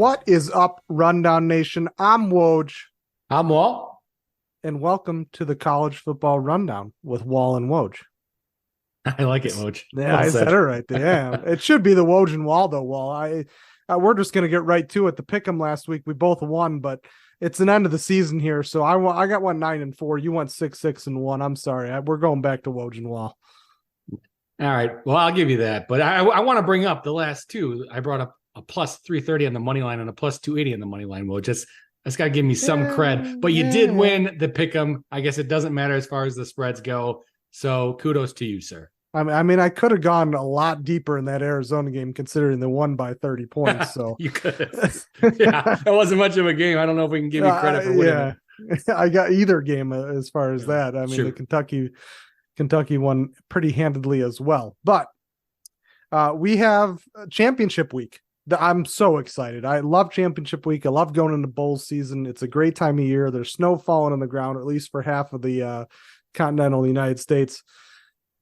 What is up, Rundown Nation? I'm Woj. I'm Walt. And welcome to the College Football Rundown with Wahl and Woj. I like it, Woj. Yeah, I said it right there. Yeah, it should be the Woj and Wahl, though, Wahl. We're just going to get right to it. The pick'em last week, we both won, but it's an end of the season here. So I got 9-4. You went 6-1. I'm sorry. We're going back to Woj and Wahl. All right. Well, I'll give you that. But I want to bring up the last two. I brought up a plus 330 on the money line and a plus 280 on the money line. Well, that's got to give me some cred. But you did win the pick'em. I guess it doesn't matter as far as the spreads go. So kudos to you, sir. I mean, I could have gone a lot deeper in that Arizona game, considering they won by 30 points. So you could have. Yeah, that wasn't much of a game. I don't know if we can give you credit for winning. Yeah, I got either game as far as that. I mean, sure. The Kentucky won pretty handedly as well. But we have championship week. I'm so excited. I love championship week. I love going into bowl season. It's a great time of year. There's snow falling on the ground, at least for half of the continental United States.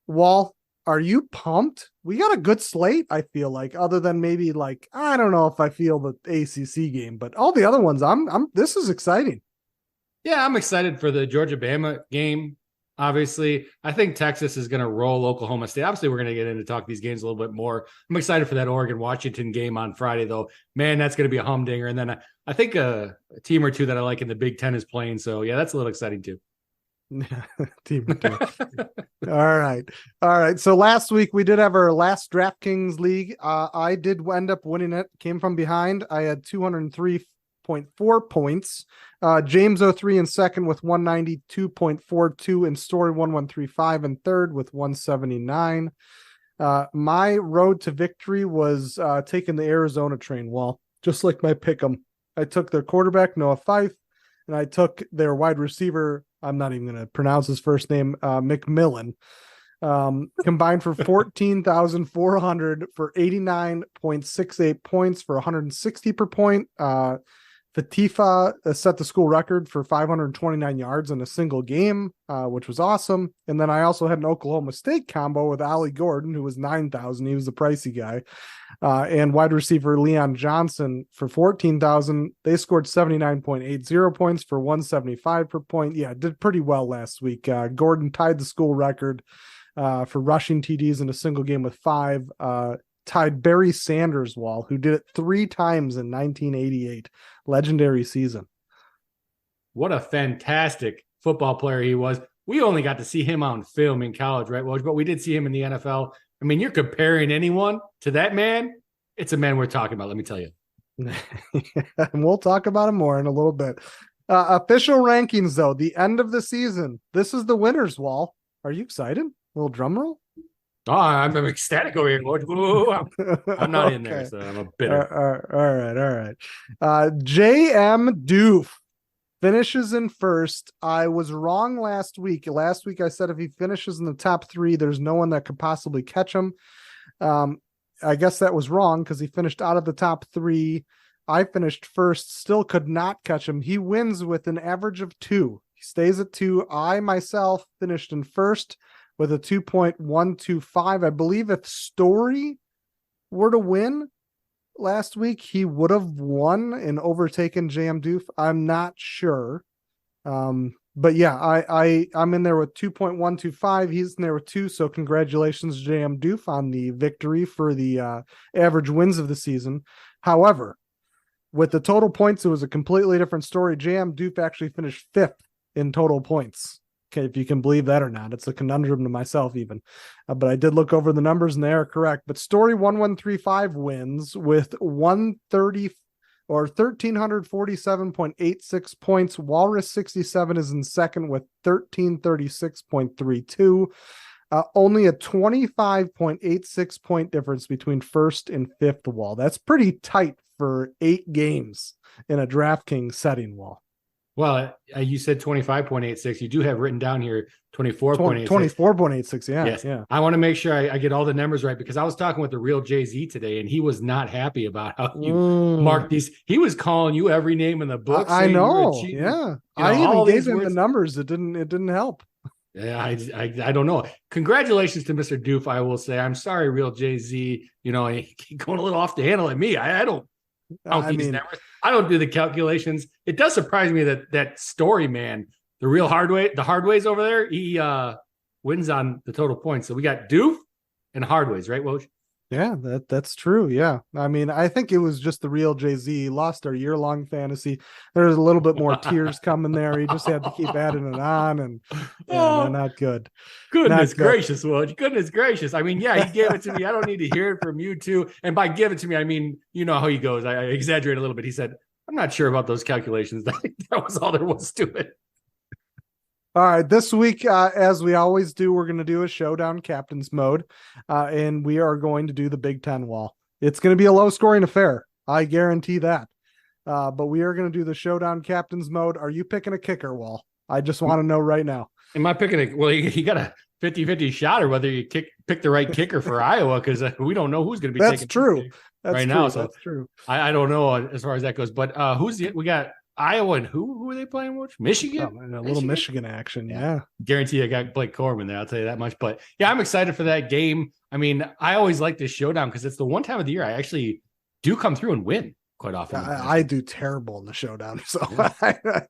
Wall, are you pumped? We got a good slate, I feel like, other than maybe I don't know if I feel the ACC game, but all the other ones, this is exciting. Yeah, I'm excited for the Georgia-Bama game. Obviously, I think Texas is going to roll Oklahoma State. Obviously, we're going to get into talk these games a little bit more. I'm excited for that Oregon-Washington game on Friday, though. Man, that's going to be a humdinger. And then I think a team or two that I like in the Big Ten is playing. So, yeah, that's a little exciting, too. Team or two. All right. So last week we did have our last Draftkings league. I did end up winning it. Came from behind. I had 203.4 points. James 03 in second with 192.42, and Story 1135 in third with 179. My road to victory was taking the Arizona train. Well, just like my pick'em, I took their quarterback Noah Fife, and I took their wide receiver. I'm not even going to pronounce his first name, McMillan. Combined for 14,400 for 89.68 points for 160 per point. Fatifa set the school record for 529 yards in a single game, which was awesome. And then I also had an Oklahoma State combo with Ollie Gordon, who was 9,000. He was the pricey guy. And wide receiver Leon Johnson for 14,000. They scored 79.80 points for 175 per point. Yeah, did pretty well last week. Gordon tied the school record for rushing TDs in a single game with 5. Tied Barry Sanders, Wall, who did it 3 times in 1988. Legendary season. What a fantastic football player he was. We only got to see him on film in college, right, Woj? But we did see him in the NFL. I mean, you're comparing anyone to that man. It's a man we're talking about, let me tell you. And we'll talk about him more in a little bit. Official rankings, though, the end of the season. This is the winners, Wall. Are you excited? A little drum roll? Oh, I'm ecstatic over here. I'm not in there, so I'm a bitter. All right. JM Doof finishes in first. I was wrong last week. Last week I said if he finishes in the top 3, there's no one that could possibly catch him. I guess that was wrong because he finished out of the top 3. I finished first, still could not catch him. He wins with an average of 2. He stays at 2. I myself finished in first with a 2.125. I believe if Story were to win last week, he would have won and overtaken JM Doof. I'm not sure. But yeah, I'm in there with 2.125. He's in there with 2. So congratulations, JM Doof, on the victory for the average wins of the season. However, with the total points, it was a completely different story. JM Doof actually finished 5th in total points. Okay, if you can believe that or not. It's a conundrum to myself even. But I did look over the numbers and they are correct. But Story 1135 wins with 130 or 1,347.86 points. Walrus 67 is in second with 1,336.32. Only a 25.86 point difference between first and fifth, Wall. That's pretty tight for 8 games in a DraftKings setting, Wall. Well, you said 25.86. You do have written down here 24.86. 24.86, yeah. Yes. Yeah. I want to make sure I get all the numbers right because I was talking with the real Jay-Z today, and he was not happy about how you marked these. He was calling you every name in the book. I know. Yeah. I even gave him the numbers. It didn't help. Yeah, I don't know. Congratulations to Mr. Doof, I will say. I'm sorry, real Jay-Z. You know, he going a little off the handle at me. I don't I mean, I don't do the calculations. It does surprise me that Story man, the real Hardways over there, he wins on the total points. So we got Doof and Hardways, right, Woj? yeah, that's true. Yeah. I mean, I think it was just the real Jay-Z. Lost our year-long fantasy. There's a little bit more tears coming there. He just had to keep adding it on, and yeah, no, not good. Goodness gracious, Woj. Goodness gracious. I mean, yeah, he gave it to me. I don't need to hear it from you too. And by give it to me, I mean, you know how he goes. I exaggerate a little bit. He said, I'm not sure about those calculations. That was all there was to it. All right, this week, as we always do, we're going to do a showdown captain's mode, and we are going to do the Big Ten wall. It's going to be a low-scoring affair. I guarantee that. But we are going to do the showdown captain's mode. Are you picking a kicker, Wall? I just want to know right now. Am I picking a? Well, you got a 50-50 shot, or whether you pick the right kicker for Iowa, because we don't know who's going to be. That's true. That's right true. now. So that's true. I don't know as far as that goes. But we got Iowa and who are they playing with? Michigan? A little Michigan action, yeah. Guarantee I got Blake Coleman there. I'll tell you that much. But yeah, I'm excited for that game. I mean, I always like this showdown because it's the one time of the year I actually do come through and win quite often. I do terrible in the showdown, so yeah.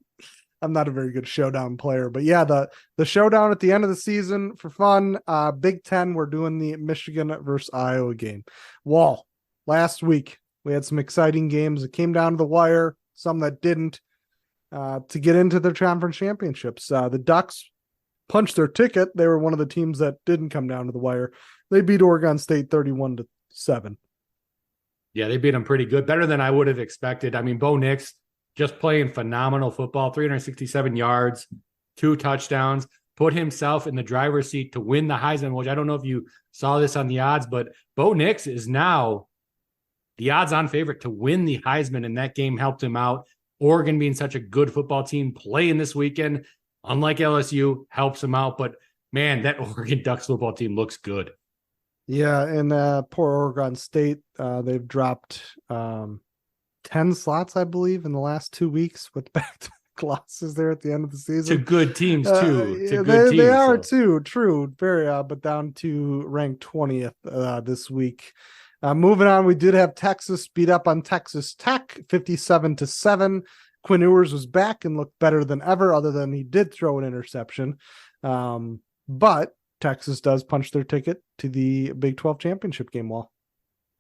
I'm not a very good showdown player. But yeah, the showdown at the end of the season for fun. Big Ten, we're doing the Michigan versus Iowa game. Wall, last week we had some exciting games. It came down to the wire. Some that didn't, to get into the conference championships. The Ducks punched their ticket. They were one of the teams that didn't come down to the wire. They beat Oregon State 31-7. Yeah, they beat them pretty good. Better than I would have expected. I mean, Bo Nix just playing phenomenal football, 367 yards, 2 touchdowns, put himself in the driver's seat to win the Heisman, which I don't know if you saw this on the odds, but Bo Nix is now the odds-on favorite to win the Heisman, and that game helped him out. Oregon being such a good football team playing this weekend, unlike LSU, helps him out. But, man, that Oregon Ducks football team looks good. Yeah, and poor Oregon State, they've dropped 10 slots, I believe, in the last 2 weeks with back-to-back losses there at the end of the season. To good teams, too. They are, too. True. Very, but down to ranked 20th this week. Moving on, we did have Texas beat up on Texas Tech 57-7. Quinn Ewers was back and looked better than ever, other than he did throw an interception. But Texas does punch their ticket to the Big 12 championship game, Wall.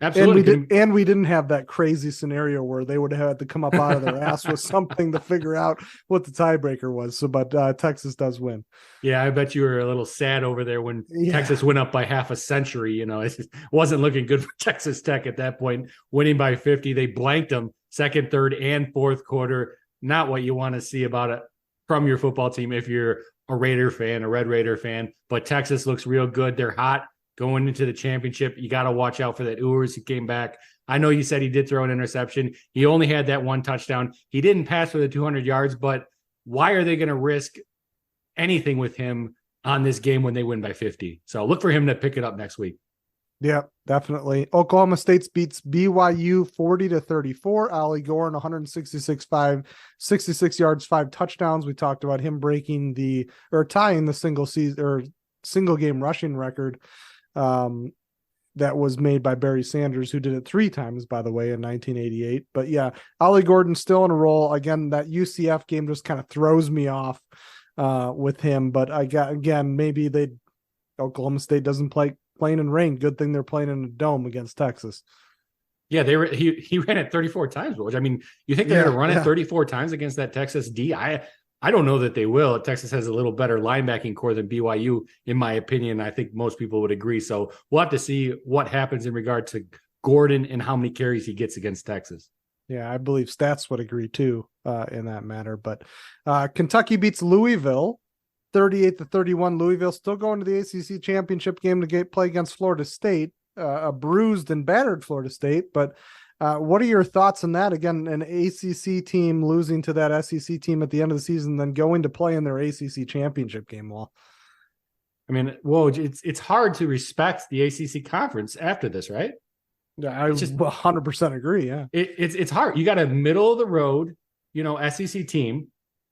Absolutely. And we didn't have that crazy scenario where they would have had to come up out of their ass with something to figure out what the tiebreaker was. So, but Texas does win. Yeah, I bet you were a little sad over there when Texas went up by half a century. You know, it wasn't looking good for Texas Tech at that point. Winning by 50, they blanked them second, third, and fourth quarter. Not what you want to see about it from your football team if you're a Raider fan, a Red Raider fan. But Texas looks real good. They're hot. Going into the championship, you got to watch out for that Ewers. He came back. I know you said he did throw an interception. He only had that 1 touchdown. He didn't pass for the 200 yards, but why are they going to risk anything with him on this game when they win by 50? So look for him to pick it up next week. Yeah, definitely. Oklahoma State beats BYU 40-34. Ollie Gordon, 66 yards, 5 touchdowns. We talked about him tying the single game rushing record. That was made by Barry Sanders, who did it 3 times, by the way, in 1988. But yeah, Ollie Gordon's still in a roll. Again, that UCF game just kind of throws me off with him. But maybe Oklahoma State doesn't playing in rain. Good thing they're playing in a dome against Texas. Yeah, he ran it 34 times, which I mean, you think they're going to run it 34 times against that Texas D? I don't know that they will. Texas has a little better linebacking core than BYU, in my opinion. I think most people would agree. So we'll have to see what happens in regard to Gordon and how many carries he gets against Texas. Yeah, I believe stats would agree too in that matter. But Kentucky beats Louisville 38-31. Louisville still going to the ACC championship game to play against Florida State, a bruised and battered Florida State. But what are your thoughts on that? Again, an ACC team losing to that SEC team at the end of the season, then going to play in their ACC championship game. Well, I mean, it's hard to respect the ACC conference after this, right? Yeah, I just 100% agree. Yeah, it's hard. You got a middle of the road, SEC team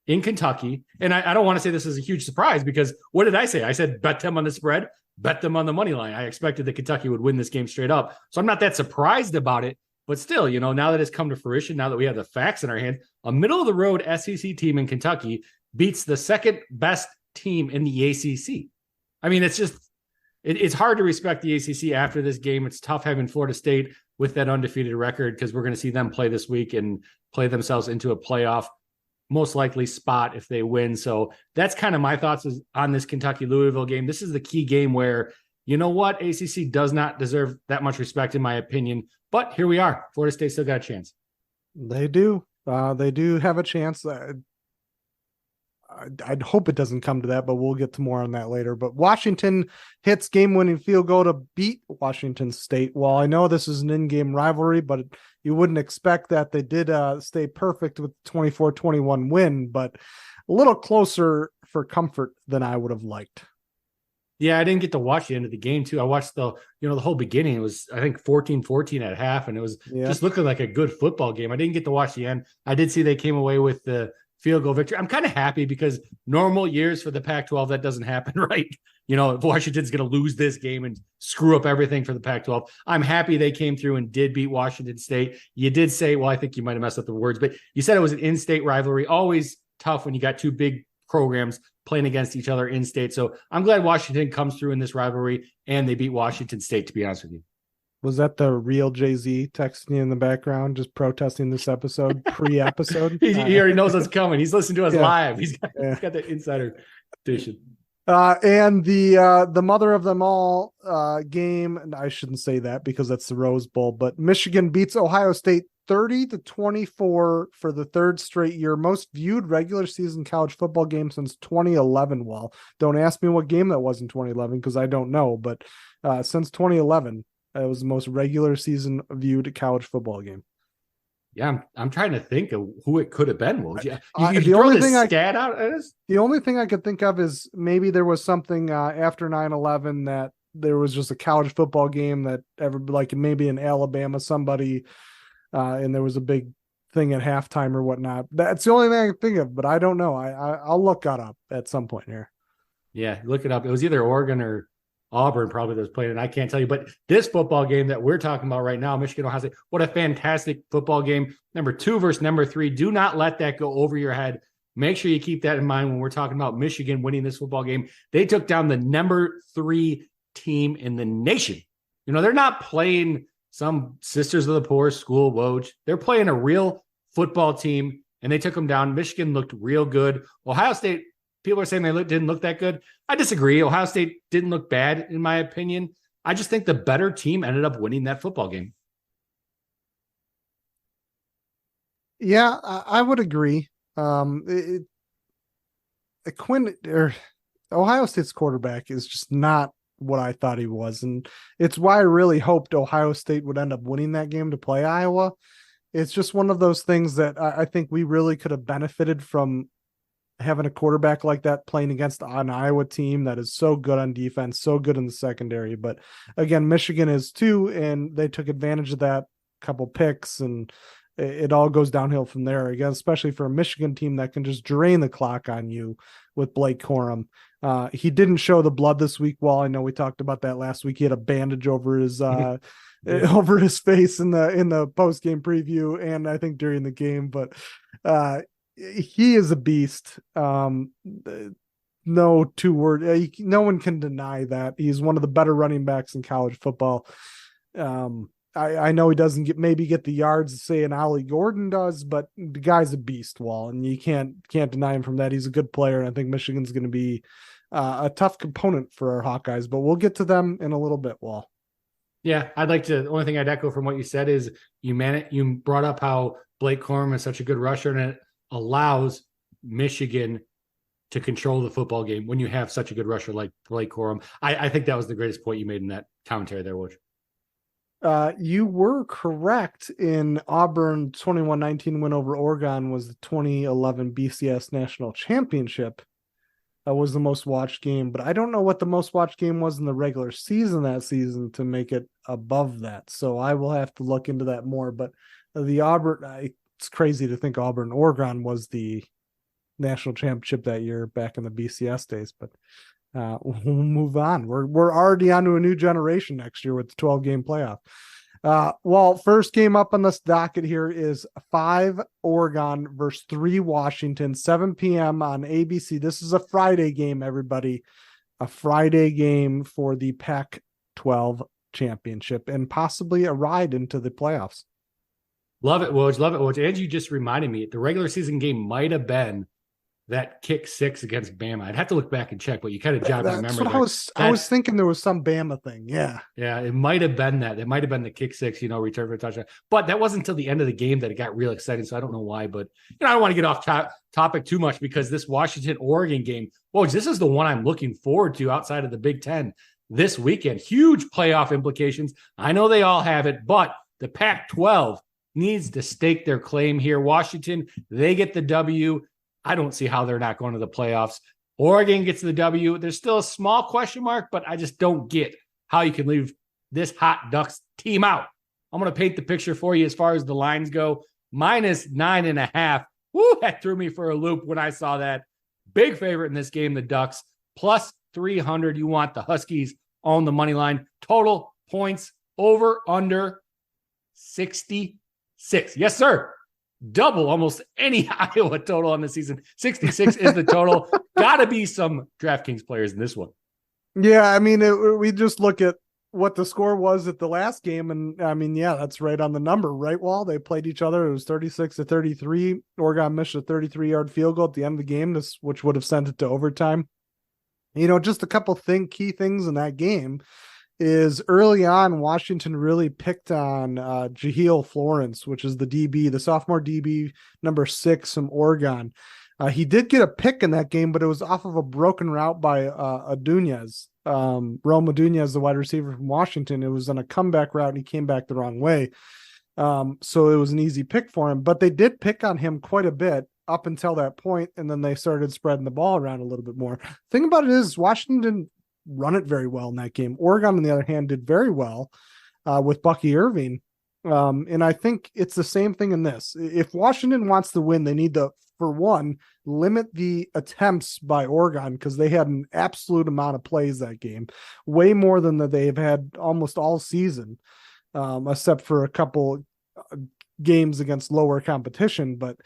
in Kentucky, and I don't want to say this is a huge surprise because what did I say? I said bet them on the spread, bet them on the money line. I expected that Kentucky would win this game straight up, so I'm not that surprised about it. But still, now that it's come to fruition, now that we have the facts in our hands, a middle of the road SEC team in Kentucky beats the second best team in the ACC. I mean, it's hard to respect the ACC after this game. It's tough having Florida State with that undefeated record, because we're going to see them play this week and play themselves into a playoff, most likely spot if they win. So that's kind of my thoughts on this Kentucky-Louisville game. This is the key game where, you know what, ACC does not deserve that much respect, in my opinion. But here we are. Florida State still got a chance. They do. They do have a chance. I'd hope it doesn't come to that, but we'll get to more on that later. But Washington hits game-winning field goal to beat Washington State. Well, I know this is an in-game rivalry, but you wouldn't expect that. They did stay perfect with the 24-21 win, but a little closer for comfort than I would have liked. Yeah, I didn't get to watch the end of the game, too. I watched the whole beginning. It was, I think, 14-14 at half, and it was just looking like a good football game. I didn't get to watch the end. I did see they came away with the field goal victory. I'm kind of happy, because normal years for the Pac-12, that doesn't happen, right? If Washington's going to lose this game and screw up everything for the Pac-12, I'm happy they came through and did beat Washington State. You did say, well, I think you might have messed up the words, but you said it was an in-state rivalry. Always tough when you got two big programs playing against each other in state. So I'm glad Washington comes through in this rivalry and they beat Washington State, to be honest with you. Was that the real Jay-Z texting you in the background, just protesting this episode, pre-episode? he already knows what's coming. He's listening to us live. He's got that insider station. And the mother of them all game, and I shouldn't say that because that's the Rose Bowl, but Michigan beats Ohio State 30-24 for the third straight year. Most viewed regular season college football game since 2011. Well, don't ask me what game that was in 2011, because I don't know, but since 2011, it was the most regular season viewed college football game. Yeah, I'm trying to think of who it could have been. Well, you the only thing the only thing I could think of is maybe there was something after 9/11 that there was just a college football game that maybe in Alabama, somebody and there was a big thing at halftime or whatnot. That's the only thing I can think of, but I don't know. I'll look that up at some point here. Yeah, look it up. It was either Oregon or Auburn probably that was playing, and I can't tell you. But this football game that we're talking about right now, Michigan Ohio State, what a fantastic football game. Number 2 versus number 3. Do not let that go over your head. Make sure you keep that in mind when we're talking about Michigan winning this football game. They took down the number 3 team in the nation. They're not playing some Sisters of the Poor school, Woj. They're playing a real football team, and they took them down. Michigan looked real good. Ohio State, people are saying they didn't look that good. I disagree. Ohio State didn't look bad, in my opinion. I just think the better team ended up winning that football game. Yeah, I would agree. Ohio State's quarterback is just not what I thought he was, and it's why I really hoped Ohio State would end up winning that game to play Iowa. It's just one of those things that I think we really could have benefited from, having a quarterback like that playing against an Iowa team that is so good on defense, so good in the secondary. But again, Michigan is too, and they took advantage of that, couple picks, and it all goes downhill from there. Again, especially for a Michigan team that can just drain the clock on you with Blake Corum. He didn't show the blood this week. Well, I know we talked about that last week. He had a bandage over his over his face in the post-game preview, and I think during the game, but he is a beast. No two-word. No one can deny that. He's one of the better running backs in college football. I know he doesn't get the yards say an Ollie Gordon does, but the guy's a beast, Wall, and you can't deny him from that. He's a good player, and I think Michigan's going to be a tough component for our Hawkeyes, but we'll get to them in a little bit, Wall. Yeah, the only thing I'd echo from what you said is you brought up how Blake Corum is such a good rusher, and it allows Michigan to control the football game when you have such a good rusher like Blake Corum. I think that was the greatest point you made in that commentary there, Woj. You were correct in Auburn 21-19 win over Oregon was the 2011 BCS National Championship. That was the most watched game, but I don't know what the most watched game was in the regular season that season to make it above that. So I will have to look into that more, but the Auburn, it's crazy to think Auburn Oregon was the national championship that year back in the BCS days, but we'll move on. We're already on to a new generation next year with the 12-game playoff. Well, first game up on this docket here is 5 Oregon versus 3 Washington, 7 p.m. on ABC. This is a Friday game, everybody. A Friday game for the Pac-12 championship and possibly a ride into the playoffs. Love it, Woj. Love it, Woj. And you just reminded me, the regular season game might have been that kick 6 against Bama. I'd have to look back and check, but you kind of jogged my memory. I was thinking there was some Bama thing. Yeah. Yeah, it might have been that. It might have been the kick 6, return for a touchdown. But that wasn't until the end of the game that it got real exciting. So I don't know why, but I don't want to get off topic too much because this Washington-Oregon game, Woj, this is the one I'm looking forward to outside of the Big Ten this weekend. Huge playoff implications. I know they all have it, but the Pac-12 needs to stake their claim here. Washington, they get the W. I don't see how they're not going to the playoffs. Oregon gets the W. There's still a small question mark, but I just don't get how you can leave this hot Ducks team out. I'm going to paint the picture for you as far as the lines go. -9.5. Woo, that threw me for a loop when I saw that. Big favorite in this game, the Ducks. +300. You want the Huskies on the money line. Total points over under 66. Yes, sir. Double almost any Iowa total on the season. 66 is the total. Got to be some DraftKings players in this one. Yeah, I mean, we just look at what the score was at the last game, and I mean, yeah, that's right on the number, right, Wall? They played each other. It was 36-33. Oregon missed a 33-yard field goal at the end of the game, which would have sent it to overtime. Just a couple key things in that game is early on, Washington really picked on Jahiel Florence, which is the sophomore DB, number 6 from Oregon. He did get a pick in that game, but it was off of a broken route by Adunez. Rome Adunez, the wide receiver from Washington. It was on a comeback route, and he came back the wrong way. So it was an easy pick for him. But they did pick on him quite a bit up until that point, and then they started spreading the ball around a little bit more. Thing about it is Washington didn't run it very well in that game. Oregon, on the other hand, did very well with Bucky Irving. And I think it's the same thing in this. If Washington wants to win, they need to, for one, limit the attempts by Oregon because they had an absolute amount of plays that game, way more than that they've had almost all season, except for a couple games against lower competition. But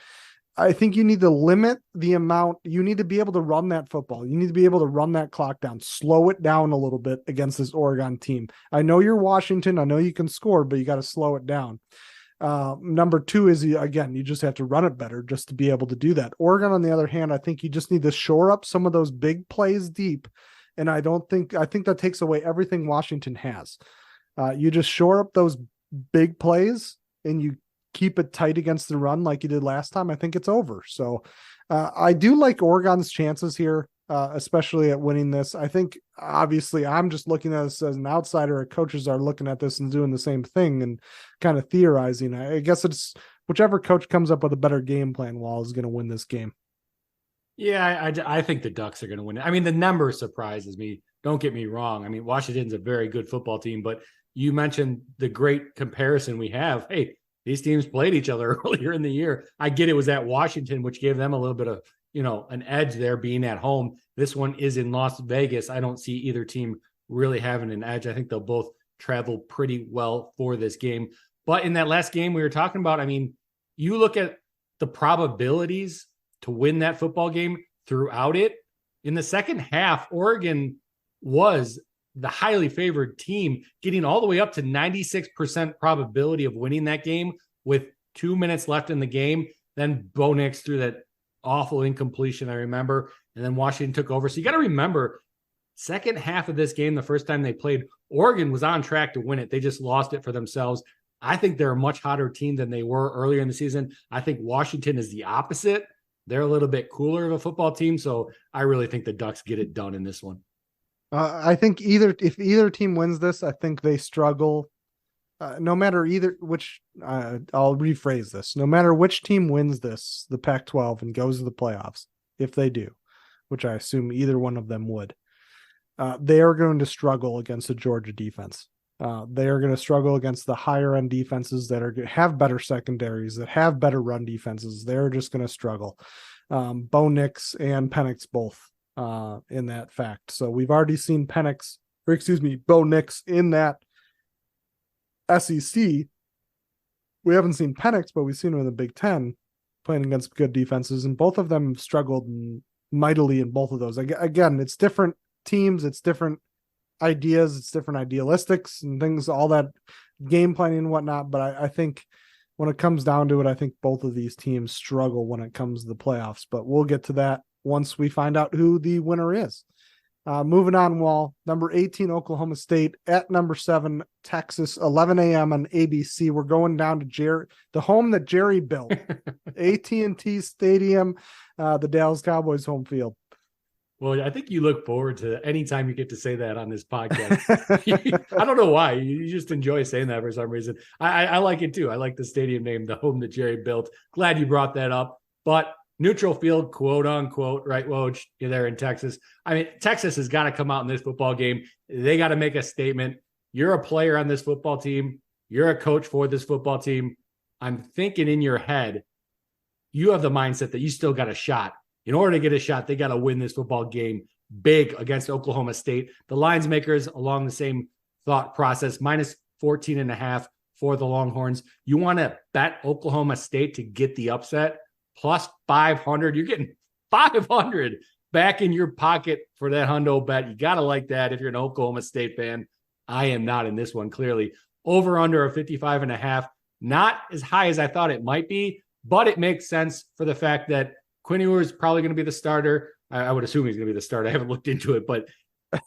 I think you need to limit the amount. You need to be able to run that football. You need to be able to run that clock down, slow it down a little bit against this Oregon team. I know you're Washington. I know you can score, but you got to slow it down. Number 2 is, again, you just have to run it better just to be able to do that. Oregon, on the other hand, I think you just need to shore up some of those big plays deep. And I think that takes away everything Washington has. You just shore up those big plays and you keep it tight against the run like you did last time. I think it's over. So I do like Oregon's chances here, especially at winning this. I think obviously I'm just looking at this as an outsider. Coaches are looking at this and doing the same thing and kind of theorizing. I guess it's whichever coach comes up with a better game plan Wall is going to win this game. Yeah, I think the Ducks are going to win it. I mean, the number surprises me. Don't get me wrong. I mean, Washington's a very good football team, but you mentioned the great comparison we have. Hey, these teams played each other earlier in the year. I get it was at Washington, which gave them a little bit of, an edge there being at home. This one is in Las Vegas. I don't see either team really having an edge. I think they'll both travel pretty well for this game. But in that last game we were talking about, I mean, you look at the probabilities to win that football game throughout it. In the second half, Oregon was the highly favored team, getting all the way up to 96% probability of winning that game with 2 minutes left in the game. Then Bo Nix threw that awful incompletion, I remember, and then Washington took over. So you got to remember, second half of this game, the first time they played, Oregon was on track to win it. They just lost it for themselves. I think they're a much hotter team than they were earlier in the season. I think Washington is the opposite. They're a little bit cooler of a football team, so I really think the Ducks get it done in this one. I think if either team wins this, I think they struggle. No matter which, I'll rephrase this. No matter which team wins this, the Pac-12 and goes to the playoffs, if they do, which I assume either one of them would, they are going to struggle against the Georgia defense. They are going to struggle against the higher end defenses that have better secondaries, that have better run defenses. They're just going to struggle. Bo Nix and Penix both. In that fact. So we've already seen Bo Nix in that SEC, we haven't seen Penix, but we've seen him in the Big Ten playing against good defenses, and both of them struggled mightily in both of those. Again, it's different teams, it's different ideas, it's different idealistics and things, all that game planning and whatnot. But I think when it comes down to it, I think both of these teams struggle when it comes to the playoffs. But we'll get to that once we find out who the winner is. Moving on, Wall, number 18, Oklahoma State at number 7, Texas, 11 a.m. on ABC. We're going down to the home that Jerry built, AT&T Stadium, the Dallas Cowboys home field. Well, I think you look forward to any time you get to say that on this podcast. I don't know why. You just enjoy saying that for some reason. I like it too. I like the stadium name, the home that Jerry built. Glad you brought that up. But neutral field, quote unquote, right, Woj? You're there in Texas. I mean, Texas has got to come out in this football game. They got to make a statement. You're a player on this football team. You're a coach for this football team. I'm thinking in your head, you have the mindset that you still got a shot. In order to get a shot, they got to win this football game big against Oklahoma State. The lines makers along the same thought process, minus 14.5 for the Longhorns. You want to bet Oklahoma State to get the upset? Plus 500, you're getting 500 back in your pocket for that hundo bet. You got to like that if you're an Oklahoma State fan. I am not in this one, clearly. Over under a 55.5, not as high as I thought it might be, but it makes sense for the fact that Quinn Ewers is probably going to be the starter. I would assume he's going to be the starter. I haven't looked into it, but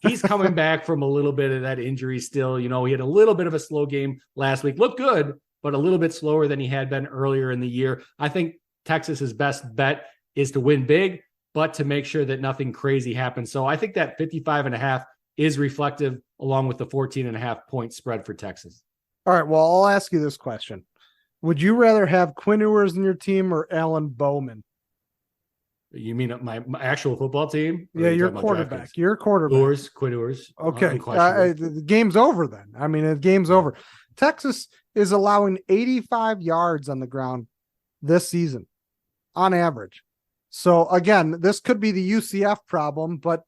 he's coming back from a little bit of that injury still. You know, he had a little bit of a slow game last week. Looked good, but a little bit slower than he had been earlier in the year. I think Texas's best bet is to win big, but to make sure that nothing crazy happens. So I think that 55.5 is reflective along with the 14.5 point spread for Texas. All right. Well, I'll ask you this question. Would you rather have Quinn Ewers in your team or Alan Bowman? You mean my actual football team? Yeah, your quarterback. Your quarterback. Quinn Ewers. Okay. The game's over then. I mean, the game's over. Texas is allowing 85 yards on the ground this season on average. So again, this could be the UCF problem, but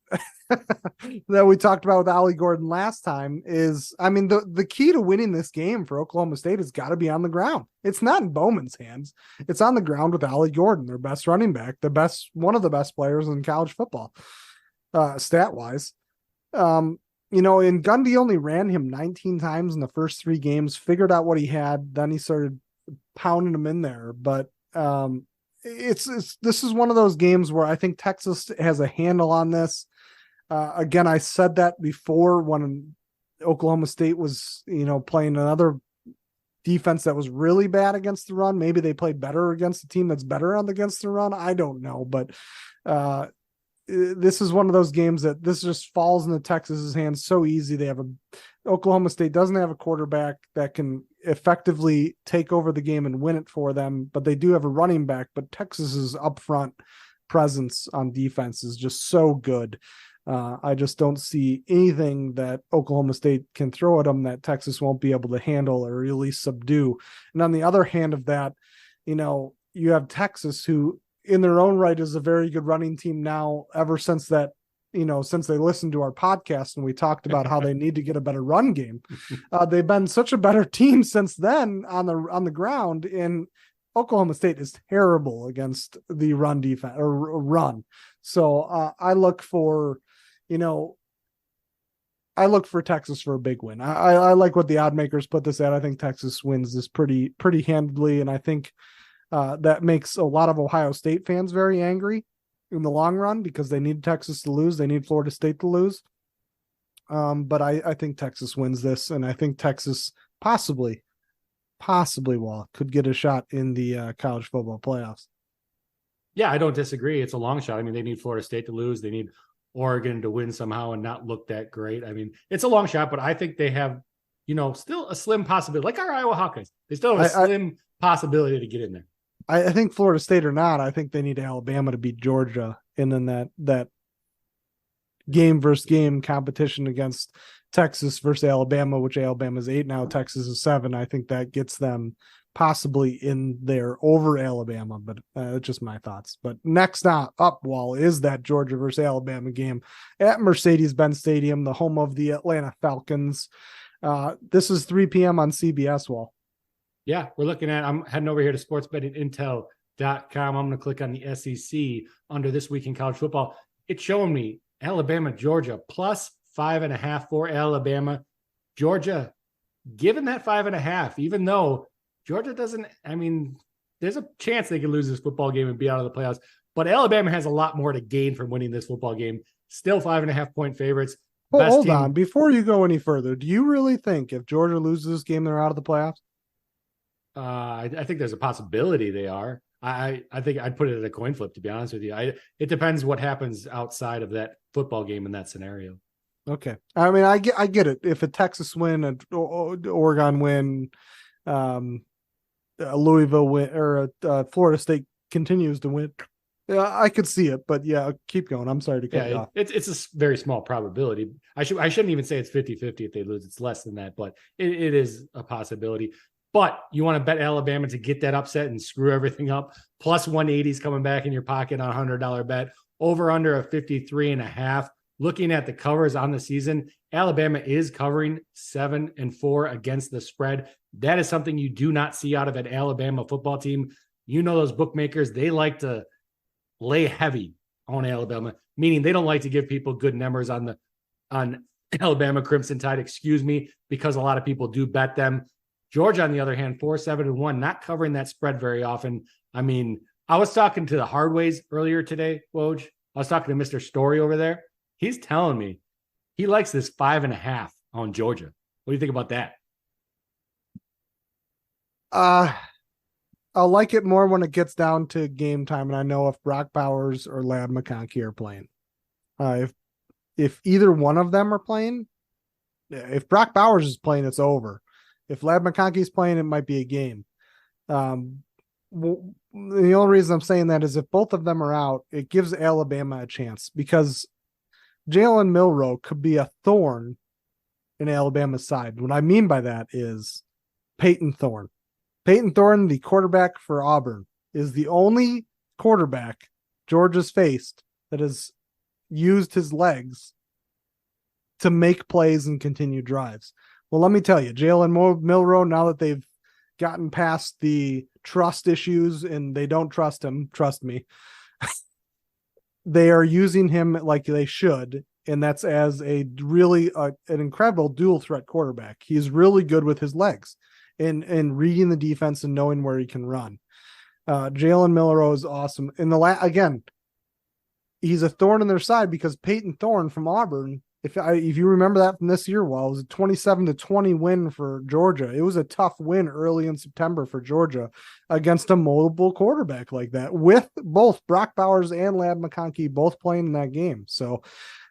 that we talked about with Ollie Gordon last time is, I mean, the key to winning this game for Oklahoma State has got to be on the ground. It's not in Bowman's hands. It's on the ground with Ollie Gordon, their best running back, one of the best players in college football, stat wise. And Gundy only ran him 19 times in the first 3 games, figured out what he had. Then he started pounding him in there, but this is one of those games where I think Texas has a handle on this. Again, I said that before when Oklahoma State was, playing another defense that was really bad against the run. Maybe they played better against a team that's better against the run. I don't know, but this is one of those games that this just falls into Texas's hands so easy. Oklahoma State doesn't have a quarterback that can effectively take over the game and win it for them, but they do have a running back. But Texas's upfront presence on defense is just so good. I just don't see anything that Oklahoma State can throw at them that Texas won't be able to handle or at least subdue. And on the other hand of that, you have Texas, who in their own right is a very good running team now, ever since that, since they listened to our podcast and we talked about how they need to get a better run game. They've been such a better team since then on the ground, and Oklahoma State is terrible against the run defense or run. So I look for Texas for a big win. I like what the odd makers put this at. I think Texas wins this pretty handedly, and I think that makes a lot of Ohio State fans very angry in the long run because they need Texas to lose. They need Florida State to lose. But I think Texas wins this, and I think Texas possibly could get a shot in the college football playoffs. Yeah, I don't disagree. It's a long shot. I mean, they need Florida State to lose. They need Oregon to win somehow and not look that great. I mean, it's a long shot, but I think they have, still a slim possibility, like our Iowa Hawkeyes. They still have a slim possibility to get in there. I think Florida State or not, I think they need Alabama to beat Georgia, and then that game versus game competition against Texas versus Alabama, which Alabama's 8 now, Texas is 7. I think that gets them possibly in there over Alabama, but it's just my thoughts. But next up, Wall, is that Georgia versus Alabama game at Mercedes-Benz Stadium, the home of the Atlanta Falcons. This is 3 p.m. on CBS. Wall. Yeah, I'm heading over here to sportsbettingintel.com. I'm going to click on the SEC under this week in college football. It's showing me Alabama, Georgia, plus 5.5 for Alabama. Georgia, given that 5.5, even though Georgia doesn't, there's a chance they could lose this football game and be out of the playoffs, but Alabama has a lot more to gain from winning this football game. Still 5.5-point favorites. Well, hold on. Before you go any further, do you really think if Georgia loses this game, they're out of the playoffs? I think there's a possibility they are. I think I'd put it at a coin flip, to be honest with you. It depends what happens outside of that football game in that scenario. Okay. I get it. If a Texas win, an Oregon win, a Louisville win, or a Florida State continues to win, I could see it. But yeah, keep going. I'm sorry to cut you off. It's a very small probability. I shouldn't even say it's 50-50 if they lose. It's less than that, but it is a possibility. But you want to bet Alabama to get that upset and screw everything up. Plus 180 is coming back in your pocket on a $100 bet. Over under a 53.5. Looking at the covers on the season, Alabama is covering 7-4 against the spread. That is something you do not see out of an Alabama football team. You know, those bookmakers, they like to lay heavy on Alabama, meaning they don't like to give people good numbers on Alabama Crimson Tide, because a lot of people do bet them. Georgia, on the other hand, 4-7-1, not covering that spread very often. I was talking to the Hardways earlier today, Woj. I was talking to Mr. Story over there. He's telling me he likes this 5.5 on Georgia. What do you think about that? I'll like it more when it gets down to game time, and I know if Brock Bowers or Ladd McConkey are playing. If either one of them are playing, if Brock Bowers is playing, it's over. If Ladd McConkey's playing, it might be a game. The only reason I'm saying that is if both of them are out, it gives Alabama a chance, because Jalen Milroe could be a thorn in Alabama's side. What I mean by that is Peyton Thorne. Peyton Thorne, the quarterback for Auburn, is the only quarterback Georgia's faced that has used his legs to make plays and continue drives. Well, let me tell you, Jalen Milroe, now that they've gotten past the trust issues and they don't trust him, trust me, they are using him like they should, and that's as a really an incredible dual threat quarterback. He's really good with his legs and reading the defense and knowing where he can run. Jalen Milroe is awesome. Again, he's a thorn in their side because Peyton Thorne from Auburn, if you remember that from this year, it was a 27-20 win for Georgia. It was a tough win early in September for Georgia against a mobile quarterback like that, with both Brock Bowers and Ladd McConkey both playing in that game. So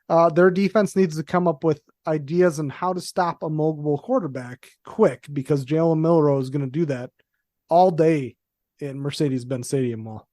their defense needs to come up with ideas on how to stop a mobile quarterback quick, because Jalen Milroe is going to do that all day in Mercedes-Benz Stadium. Mall.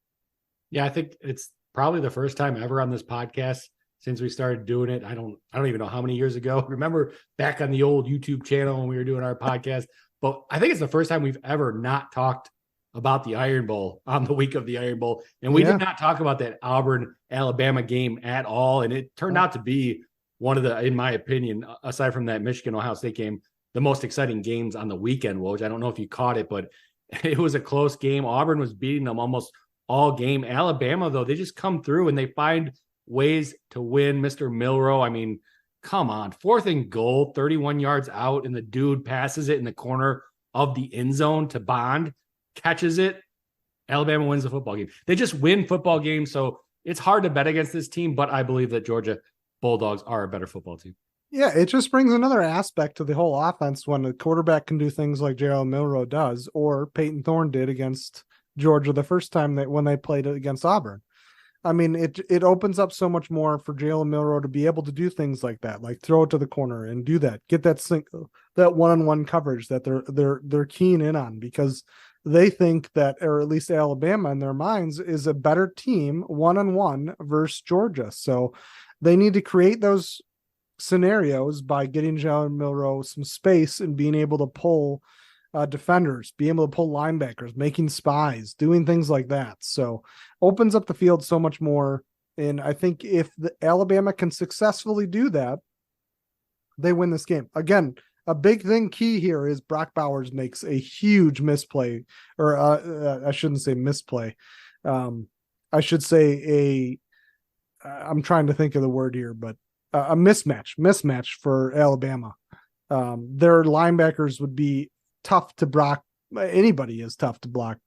Yeah, I think it's probably the first time ever on this podcast since we started doing it. I don't even know how many years ago. Remember back on the old YouTube channel when we were doing our podcast, but I think it's the first time we've ever not talked about the Iron Bowl on the week of the Iron Bowl. And we did not talk about that Auburn-Alabama game at all. And it turned out to be one of the, in my opinion, aside from that Michigan-Ohio State game, the most exciting games on the weekend, Woj. I don't know if you caught it, but it was a close game. Auburn was beating them almost all game. Alabama, though, they just come through and they find ways to win. Mr. Milroe, come on. 4th and goal, 31 yards out, and the dude passes it in the corner of the end zone to Bond, catches it. Alabama wins the football game. They just win football games, so it's hard to bet against this team, but I believe that Georgia Bulldogs are a better football team. Yeah, it just brings another aspect to the whole offense when the quarterback can do things like Jalen Milroe does, or Peyton Thorne did against Georgia the first time when they played against Auburn. It opens up so much more for Jalen Milroe to be able to do things like that, like throw it to the corner and do that, get that one-on-one coverage that they're keen in on, because they think that, or at least Alabama in their minds, is a better team one-on-one versus Georgia. So they need to create those scenarios by getting Jalen Milroe some space and being able to pull defenders, being able to pull linebackers, making spies, doing things like that. So opens up the field so much more. And I think if the Alabama can successfully do that, they win this game. Again, a big thing key here is Brock Bowers makes a huge misplay, or I shouldn't say misplay. I should say I'm trying to think of the word here, but a mismatch for Alabama. Their linebackers would be tough to block. Anybody is tough to block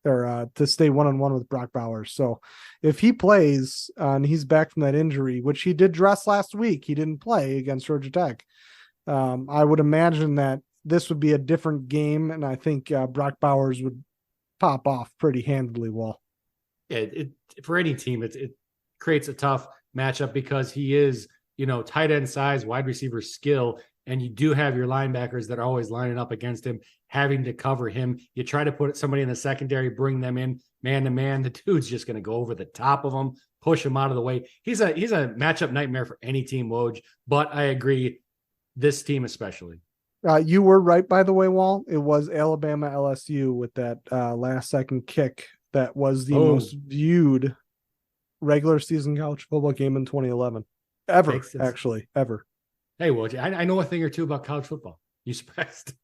or to stay one-on-one with Brock Bowers. So if he plays and he's back from that injury, which he did dress last week, he didn't play against Georgia Tech. I would imagine that this would be a different game, and I think Brock Bowers would pop off pretty handily. Well, it for any team, it creates a tough matchup because he is, tight end size, wide receiver skill, and you do have your linebackers that are always lining up against him, having to cover him. You try to put somebody in the secondary, bring them in man to man. The dude's just going to go over the top of them, push him out of the way. He's a matchup nightmare for any team, Woj. But I agree, this team especially. You were right, by the way, Wall. It was Alabama LSU with that last second kick that was the most viewed regular season college football game in 2011 ever. Ever. Hey, Woj, I know a thing or two about college football. You surprised?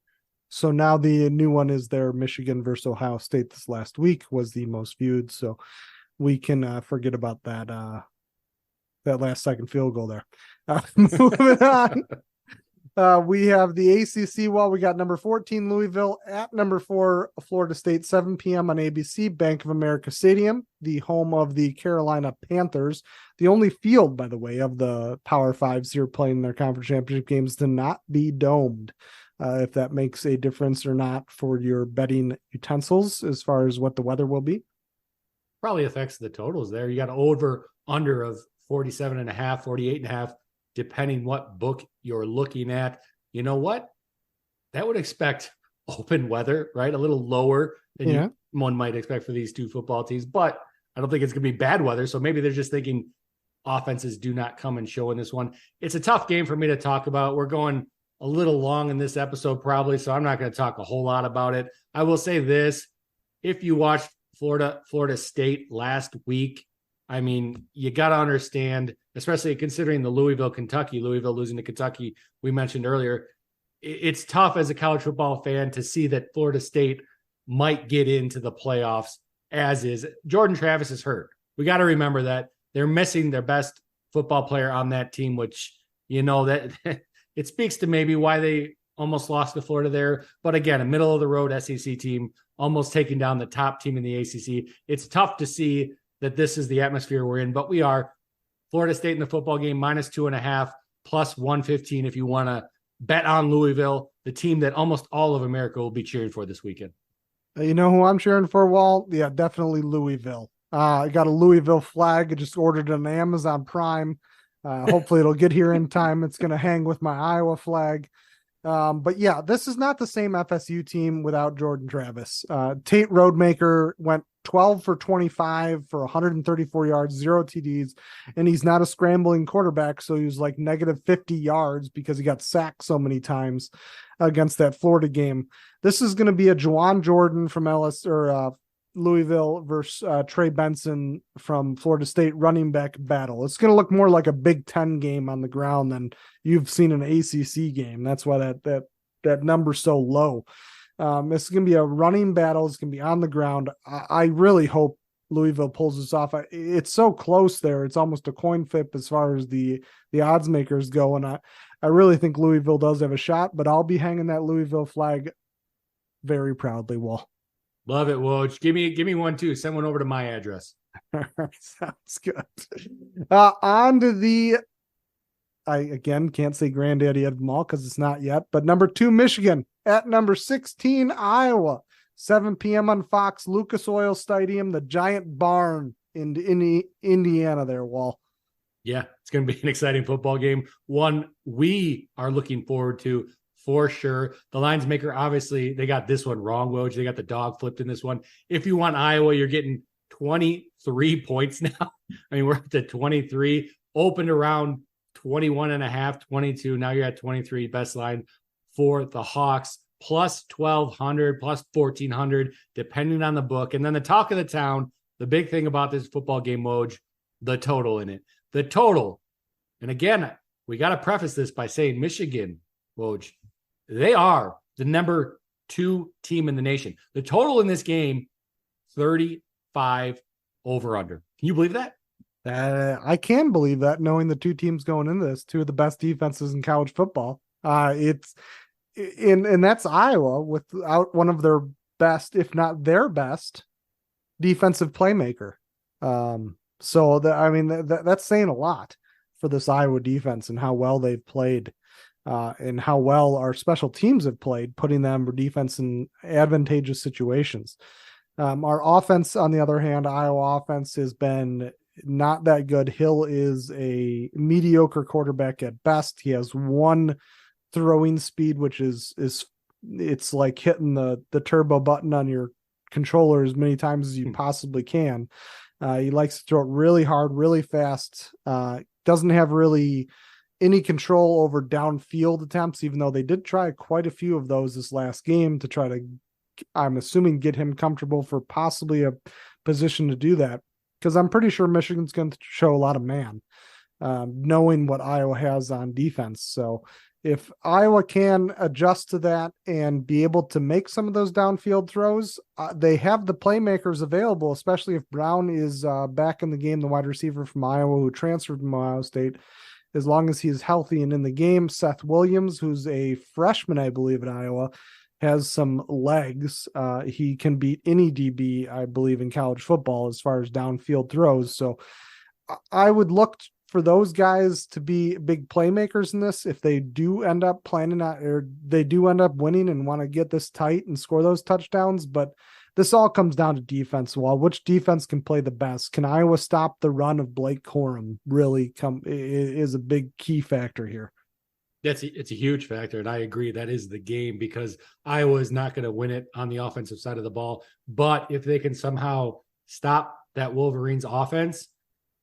So now the new one is their Michigan versus Ohio State this last week was the most viewed. So we can forget about that last second field goal there. Moving on. We have the ACC. Well, we got number 14 Louisville at number 4 Florida State, 7 p.m. on ABC, Bank of America Stadium, the home of the Carolina Panthers. The only field, by the way, of the Power Fives here playing their conference championship games to not be domed. If that makes a difference or not for your betting utensils as far as what the weather will be. Probably affects the totals there. You got over under of 47.5, 48.5. Depending what book you're looking at. You know what? That would expect open weather, right? A little lower than one might expect for these two football teams, but I don't think it's going to be bad weather. So maybe they're just thinking offenses do not come and show in this one. It's a tough game for me to talk about. We're going a little long in this episode probably, so I'm not going to talk a whole lot about it. I will say this. If you watched Florida State last week, I mean, you got to understand, especially considering the Louisville losing to Kentucky, we mentioned earlier, it's tough as a college football fan to see that Florida State might get into the playoffs as is. Jordan Travis is hurt. We got to remember that they're missing their best football player on that team, which, that it speaks to maybe why they almost lost to Florida there. But again, a middle of the road SEC team, almost taking down the top team in the ACC. It's tough to see that this is the atmosphere we're in, but we are. Florida State in the football game, -2.5, plus 115 if you want to bet on Louisville, the team that almost all of America will be cheering for this weekend. You know who I'm cheering for, Walt? Yeah, definitely Louisville. I got a Louisville flag. I just ordered it on Amazon Prime. Hopefully it'll get here in time. It's going to hang with my Iowa flag. But yeah, this is not the same FSU team without Jordan Travis. Tate Roadmaker went 12 for 25 for 134 yards, 0 TDs, and he's not a scrambling quarterback, so he was like negative 50 yards because he got sacked so many times against that Florida game. This is going to be a Juwan Jordan from Louisville versus Trey Benson from Florida State running back battle. It's going to look more like a Big Ten game on the ground than you've seen an ACC game. That's why that number's so low. It's going to be a running battle. It's going to be on the ground. I really hope Louisville pulls this off. It's so close there. It's almost a coin flip as far as the odds makers go. And I really think Louisville does have a shot, but I'll be hanging that Louisville flag very proudly, Will. Love it, Woj. Give me one too. Send one over to my address. Sounds good. On to I again can't say granddaddy of them all because it's not yet, but number 2, Michigan at number 16, Iowa, 7 p.m. on Fox, Lucas Oil Stadium, the giant barn in Indiana there, Wall. Yeah, it's going to be an exciting football game. One we are looking forward to for sure. The lines maker, obviously, they got this one wrong, Woj. They got the dog flipped in this one. If you want Iowa, you're getting 23 points now. I mean, we're up to 23, opened around 21.5, 22. Now you're at 23, best line for the Hawks, plus 1,200, plus 1,400, depending on the book. And then the talk of the town, the big thing about this football game, Woj, the total in it. The total. And again, we got to preface this by saying Michigan, Woj, They are the number 2 team in the nation. The total in this game, 35 over under. Can you believe that? I can believe that, knowing the two teams going into this, two of the best defenses in college football. And that's Iowa without one of their best, if not their best, defensive playmaker. So that's saying a lot for this Iowa defense and how well they've played, and how well our special teams have played, putting them for defense in advantageous situations. Our offense, on the other hand, Iowa offense has been not that good. Hill is a mediocre quarterback at best. He has one throwing speed, which is it's like hitting the turbo button on your controller as many times as you possibly can. He likes to throw it really hard, really fast. Doesn't have really any control over downfield attempts, even though they did try quite a few of those this last game to try to, I'm assuming, get him comfortable for possibly a position to do that. Because I'm pretty sure Michigan's going to show a lot of man, knowing what Iowa has on defense. So if Iowa can adjust to that and be able to make some of those downfield throws, they have the playmakers available, especially if Brown is back in the game, the wide receiver from Iowa who transferred from Ohio State. As long as he's healthy and in the game, Seth Williams, who's a freshman, I believe, at Iowa, has some legs. He can beat any DB, I believe, in college football as far as downfield throws. So I would look for those guys to be big playmakers in this. If they do end up planning out, or they do end up winning and want to get this tight and score those touchdowns. But this all comes down to defense. Well, which defense can play the best? Can Iowa stop the run of Blake Corum? Really is a big key factor here. It's a huge factor, and I agree that is the game, because Iowa is not going to win it on the offensive side of the ball. But if they can somehow stop that Wolverines offense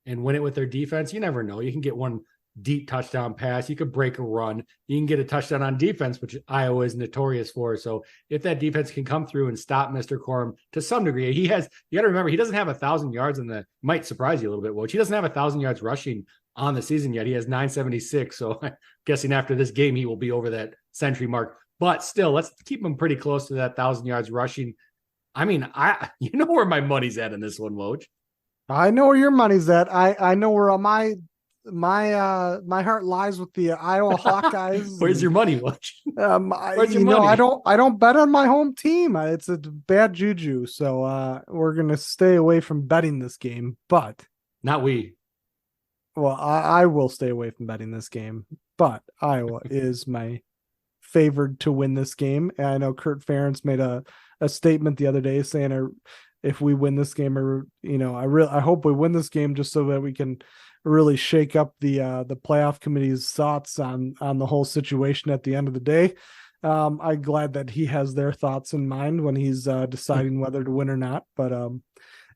and win it with their defense, you never know. You can get one deep touchdown pass. You could break a run. You can get a touchdown on defense, which Iowa is notorious for. So if that defense can come through and stop Mr. Corum to some degree, you got to remember, he doesn't have 1,000 yards might surprise you a little bit, Woj. He doesn't have 1,000 yards rushing on the season yet. He has 976. So I'm guessing after this game, he will be over that century mark. But still, let's keep him pretty close to that 1,000 yards rushing. I mean, you know where my money's at in this one, Woj. I know where your money's at. I know where my heart lies with the Iowa Hawkeyes. Where's your money, Woj? Where's your money? I don't bet on my home team. It's a bad juju. So we're gonna stay away from betting this game. But not we. Well, I will stay away from betting this game, but Iowa is my favored to win this game. And I know Kurt Ferentz made a statement the other day saying, if we win this game, or I hope we win this game just so that we can really shake up the playoff committee's thoughts on the whole situation at the end of the day. I'm glad that he has their thoughts in mind when he's deciding whether to win or not. But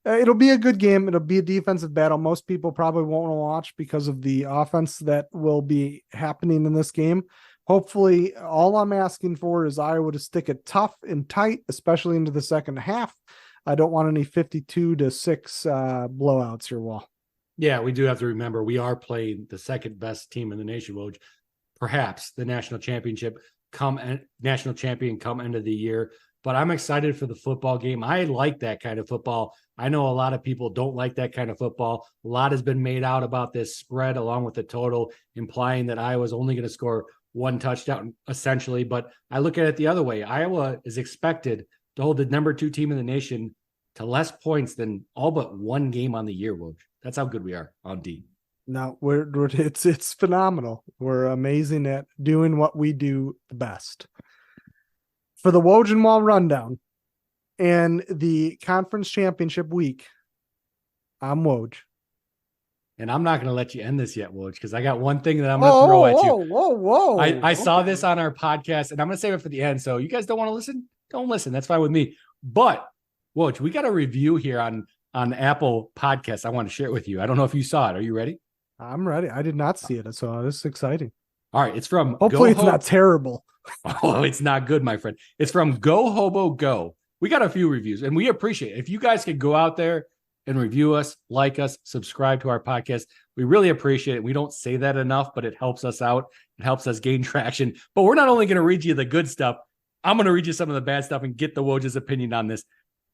it'll be a good game. It'll be a defensive battle. Most people probably won't watch because of the offense that will be happening in this game. Hopefully, all I'm asking for is Iowa to stick it tough and tight, especially into the second half. I don't want any 52-6 blowouts here, Wall. Yeah, we do have to remember we are playing the second best team in the nation, Woj. Perhaps the national champion come end of the year. But I'm excited for the football game. I like that kind of football. I know a lot of people don't like that kind of football. A lot has been made out about this spread along with the total, implying that Iowa's only going to score one touchdown, essentially. But I look at it the other way. Iowa is expected to hold the number 2 team in the nation to less points than all but one game on the year, Woj. That's how good we are on D. No, it's phenomenal. We're amazing at doing what we do the best. For the Woj and Wahl rundown and the conference championship week, I'm Woj. And I'm not going to let you end this yet, Woj, because I got one thing that I'm going to throw at you. Whoa. I saw this on our podcast, and I'm going to save it for the end. So you guys don't want to listen? Don't listen. That's fine with me. But, Woj, we got a review here on Apple Podcasts. I want to share it with you. I don't know if you saw it. Are you ready? I'm ready. I did not see it, so this is exciting. All right. It's from Hopefully it's not terrible. Oh, it's not good, my friend. It's from Go Hobo Go. We got a few reviews, and we appreciate it. If you guys could go out there and review us, like us, subscribe to our podcast, We really appreciate it. We don't say that enough, but it helps us out. It helps us gain traction. But we're not only going to read you the good stuff, I'm going to read you some of the bad stuff and get the Woj's opinion on this.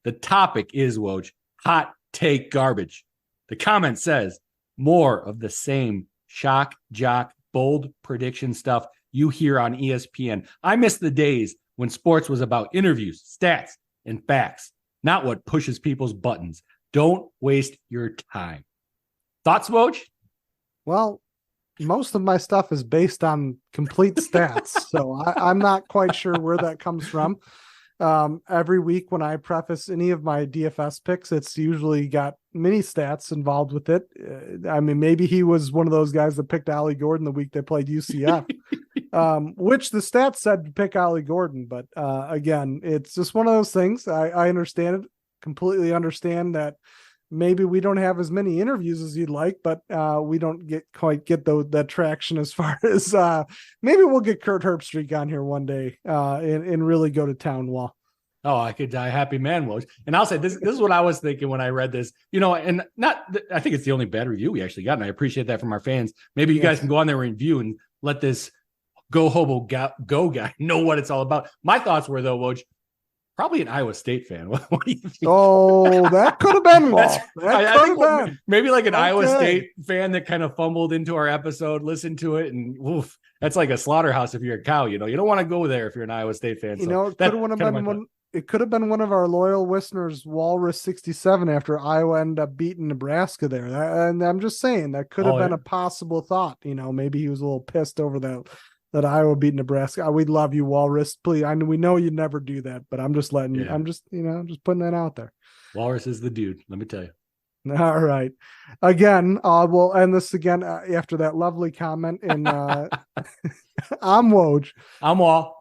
The topic is, Woj, hot take garbage. The comment says, more of the same shock, jock, bold prediction stuff you hear on ESPN. I miss the days when sports was about interviews, stats, and facts, not what pushes people's buttons. Don't waste your time. Thoughts, Woj? Well, most of my stuff is based on complete stats, so I'm not quite sure where that comes from. Every week when I preface any of my DFS picks, it's usually got mini stats involved with it. I mean, maybe he was one of those guys that picked Ollie Gordon the week they played UCF, which the stats said to pick Ollie Gordon. But again, it's just one of those things. I understand it, completely understand that maybe we don't have as many interviews as you'd like, but we don't quite get that traction as far as maybe we'll get Kurt Herbstreit on here one day and really go to town. Wall. Oh, I could die happy man, Woj. And I'll say this is what I was thinking when I read this, and I think it's the only bad review we actually got. And I appreciate that from our fans. Maybe you guys can go on there and review and let this go hobo go guy know what it's all about. My thoughts were, though, Woj, probably an Iowa State fan. What do you think? Oh, that could have been one. I think maybe like an Iowa State fan that kind of fumbled into our episode, listened to it, and oof, that's like a slaughterhouse if you're a cow. You don't want to go there if you're an Iowa State fan. It could have been one of our loyal listeners, Walrus 67, after Iowa ended up beating Nebraska there. And I'm just saying that could have been a possible thought. Maybe he was a little pissed over that Iowa beat Nebraska. We'd love you, Walrus. Please, we know you'd never do that, but I'm just letting you. I'm just putting that out there. Walrus is the dude. Let me tell you. All right. Again, we'll end this again after that lovely comment. And I'm Woj. I'm Wall.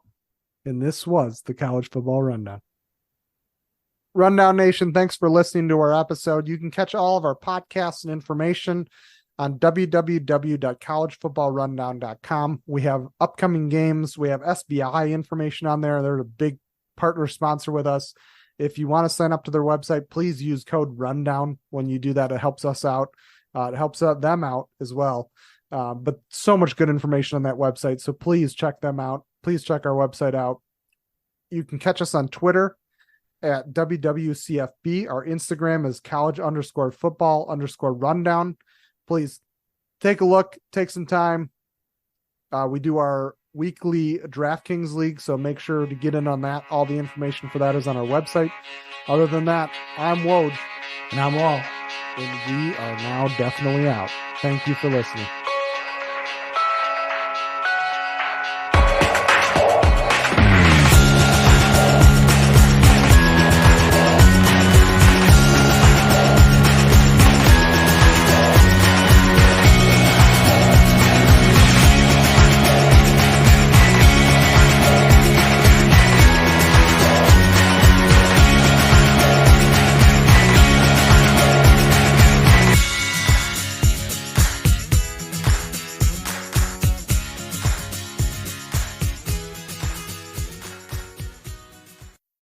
And this was the College Football Rundown. Rundown Nation, thanks for listening to our episode. You can catch all of our podcasts and information on www.collegefootballrundown.com. We have upcoming games. We have SBI information on there. They're a big partner sponsor with us. If you want to sign up to their website, please use code RUNDOWN. When you do that, it helps us out. It helps them out as well. But so much good information on that website. So please check them out. Please check our website out. You can catch us on Twitter at WWCFB. Our Instagram is college_football_rundown. Please take a look, take some time. We do our weekly Draftkings League, so make sure to get in on that. All the information for that is on our website. Other than that, I'm Woj. And I'm Wall. And we are now definitely out. Thank you for listening.